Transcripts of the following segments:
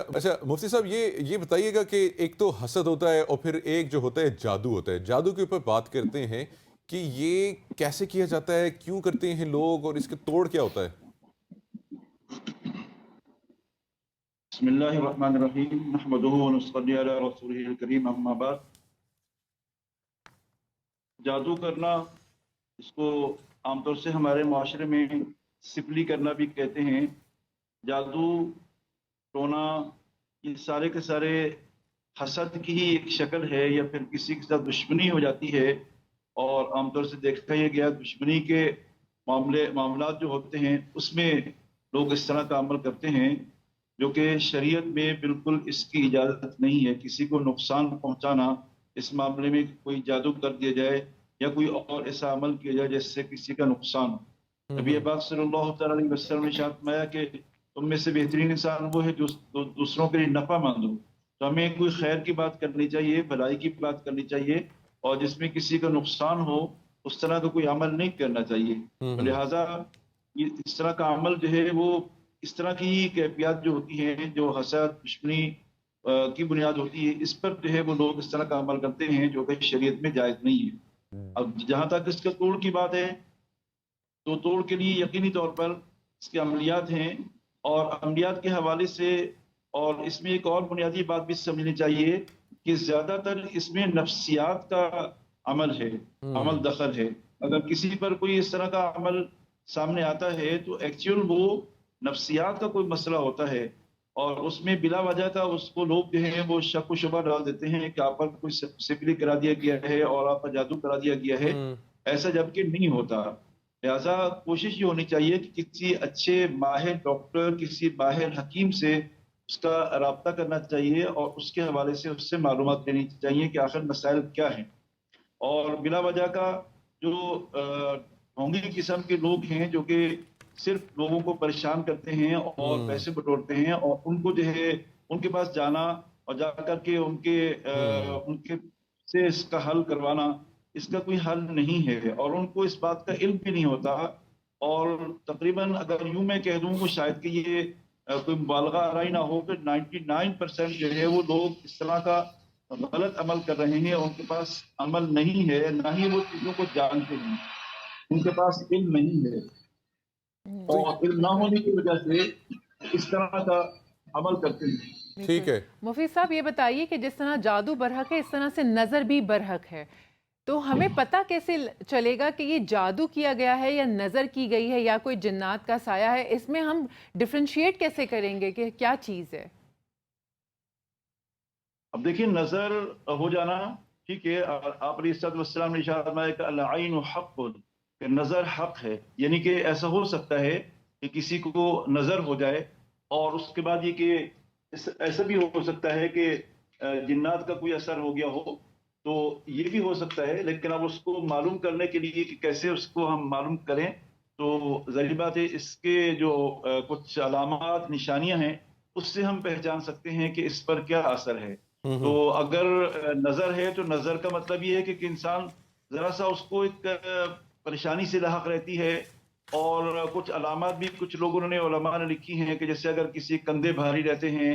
अच्छा मुफ्ती साहब, ये बताइएगा कि एक तो हसद होता है और फिर एक जो होता है जादू होता है। जादू के ऊपर बात करते हैं कि ये कैसे किया जाता है, क्यों करते हैं लोग और इसके तोड़ क्या होता है? बिस्मिल्लाहिर्रहमानिर्रहीम नहमदुहु व नसल्ली अला रसूलिहिल करीम अम्मा बाद। जादू करना, इसको आमतौर से हमारे माशरे में सिपली करना भी कहते हैं। जादू टोना, ये सारे के सारे हसद की ही एक शक्ल है या फिर किसी के साथ दुश्मनी हो जाती है। और आमतौर से देखा ही गया दुश्मनी के मामलात जो होते हैं उसमें लोग इस तरह का अमल करते हैं, जो कि शरीयत में बिल्कुल इसकी इजाज़त नहीं है। किसी को नुकसान पहुंचाना, इस मामले में कोई जादू कर दिया जाए या कोई और ऐसा अमल किया जाए जिससे किसी का नुकसान हो। नबी हम्म। पाक सल्लल्लाहु अलैहि वसल्लम ने इरशाद फरमाया कि तुम में से बेहतरीन इंसान वो है जो दूसरों के लिए नफा मंद हो। तो हमें कोई खैर की बात करनी चाहिए, भलाई की बात करनी चाहिए, और जिसमें किसी का नुकसान हो उस तरह का कोई अमल नहीं करना चाहिए। तो हम्म। लिहाजा ये इस तरह का अमल जो है वो इस तरह की कैफियत जो होती हैं, जो हसद दुश्मनी की बुनियाद होती है, इस पर जो है वो लोग इस तरह का अमल करते हैं जो कि शरीयत में जायज नहीं है। अब जहां तक इसके तोड़ की बात है, तो तोड़ के लिए यकीनी तौर पर इसके अमलियात हैं, और अमलियात के हवाले से और इसमें एक और बुनियादी बात भी समझनी चाहिए कि ज्यादातर इसमें नफ्सियात का अमल है, अमल हम्म। दखल है। अगर किसी पर कोई इस तरह का अमल सामने आता है तो एक्चुअल वो नफ्सियात का कोई मसला होता है, और उसमें बिला वजह का उसको लोग जो है वो शक व शुबा डाल देते हैं कि आप पर कोई सिपली करा दिया गया है और आप पर जादू करा दिया गया है। हम्म। ऐसा जबकि नहीं होता। लिहाजा कोशिश ये होनी चाहिए कि किसी अच्छे माहिर डॉक्टर, किसी माहिर हकीम से उसका राब्ता करना चाहिए और उसके हवाले से उससे मालूमात लेनी चाहिए कि आखिर मसाइल क्या हैं। और बिला वजह का जो ढोंगी किस्म के लोग हैं जो कि सिर्फ लोगों को परेशान करते हैं और हम्म। पैसे बटोरते हैं, और उनको जो है उनके पास जाना और जा करके हम्म। उनके से इसका हल करवाना, इसका कोई हल नहीं है और उनको इस बात का इल्म भी नहीं होता। और तकरीबन अगर यूं मैं कह दूं, शायद कि ये कोई मुबालगा आराई ना हो कि 99% जो है वो लोग इस तरह का गलत अमल कर रहे हैं। उनके पास अमल नहीं है, ना ही वो चीजों को जानते हैं, उनके पास इल्म नहीं है, तो और इल्म ना बिल्कुल होने की वजह से इस तरह का अमल करते हैं। ठीक बिल्कुल। है। मुफती साहब ये बताइए कि जिस तरह जादू बरहक है, इस तरह से नज़र भी बरहक है, तो हमें पता कैसे चलेगा कि ये जादू किया गया है या नज़र की गई है या कोई जिन्नात का साया है? इसमें हम डिफ्रेंशिएट कैसे करेंगे कि क्या चीज़ है? अब देखिए, नजर हो जाना ठीक है, और आप अलैहिस्सलाम ने इरशाद फरमाया कि अल आइनु हक़्क़ुन, कि नजर हक है। यानी कि ऐसा हो सकता है कि किसी को नजर हो जाए, और उसके बाद ये कि ऐसा भी हो सकता है कि जिन्नात का कोई असर हो गया हो, तो ये भी हो सकता है। लेकिन अब उसको मालूम करने के लिए कि कैसे उसको हम मालूम करें, तो जाहिर बात है इसके जो कुछ अलामात निशानियां हैं उससे हम पहचान सकते हैं कि इस पर क्या असर है। तो हम्म। अगर नजर है तो नजर का मतलब ये है कि इंसान जरा सा उसको एक परेशानी से लाहक रहती है। और कुछ अलामात भी कुछ लोगों ने उलमा ने लिखी हैं कि जैसे अगर किसी कंधे भारी रहते हैं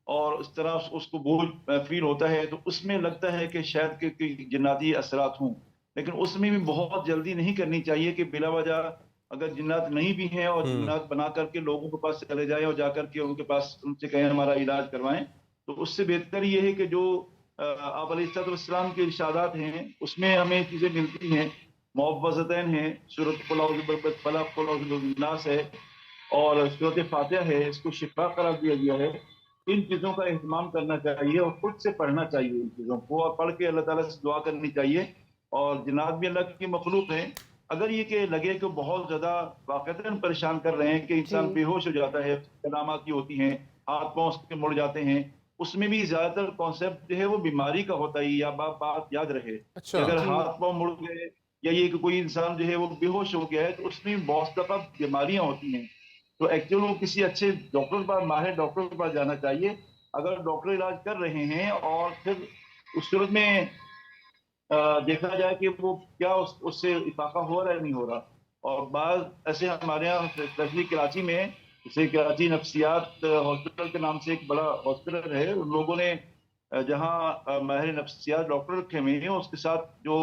और इस तरह उसको बोझ फील होता है, तो उसमें लगता है कि शायद कि जिन्नाती असरात हों। लेकिन उसमें भी बहुत जल्दी नहीं करनी चाहिए कि बिला वजह अगर जिन्नात नहीं भी हैं और हम्म। जिन्नात बना करके लोगों के पास चले जाएं और जाकर के उनके पास उनसे कहें हमारा इलाज करवाएं। तो उससे बेहतर ये है कि जो आप अलैहिस्सलाम के इरशादात हैं उसमें हमें चीज़ें मिलती हैं, मुअव्वज़तैन हैं, सूरत कुल औज़ु बिरब्बिल फलक, कुल औज़ु बिरब्बिन नास है, और सूरत फातिहा है, इसको शिफा करार दिया गया है। इन चीज़ों का एहतमाम करना चाहिए और खुद से पढ़ना चाहिए इन चीज़ों को, और पढ़ के अल्लाह ताला से दुआ करनी चाहिए। और जिन्नात भी अल्लाह की मखलूक हैं। अगर ये कि लगे कि बहुत ज़्यादा वाक़तन परेशान कर रहे हैं कि जी। इंसान बेहोश हो जाता है, अलामात की होती हैं, हाथ पाँव उसके मुड़ जाते हैं, उसमें भी ज़्यादातर कॉन्सेप्ट जो है वो बीमारी का होता है। या बात याद रहे कि अच्छा। अगर जी। हाथ पाँव मुड़ गए या ये कि कोई इंसान जो है वो बेहोश हो गया है, तो उसमें बहुत दफा बीमारियां होती हैं। तो एक्चुअली वो किसी अच्छे डॉक्टर के पास, माहिर डॉक्टर के पास जाना चाहिए। अगर डॉक्टर इलाज कर रहे हैं और फिर उस सूरत में देखा जाए कि वो क्या उससे इफाका हो रहा है नहीं हो रहा। और बाद ऐसे हमारे यहाँ स्पेशली कराची में جیسے کراچی نفسیات ہاسپٹل کے نام سے ایک بڑا ہاسپٹل ہے، ان لوگوں نے جہاں ماہر نفسیات ڈاکٹر رکھے ہوئے ہیں، اس کے ساتھ جو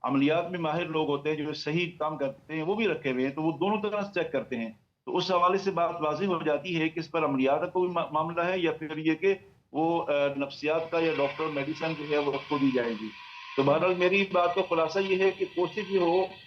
عملیات میں ماہر لوگ ہوتے ہیں جو صحیح کام کرتے ہیں وہ بھی رکھے ہوئے ہیں، تو وہ دونوں طرح سے چیک کرتے ہیں. تو اس حوالے سے بات واضح ہو جاتی ہے کہ اس پر عملیات کا کوئی معاملہ ہے یا پھر یہ کہ وہ نفسیات کا یا ڈاکٹر میڈیسن جو ہے وہ اس کو دی جائے گی. تو بہرحال میری بات کا خلاصہ یہ ہے کہ کوشش یہ ہو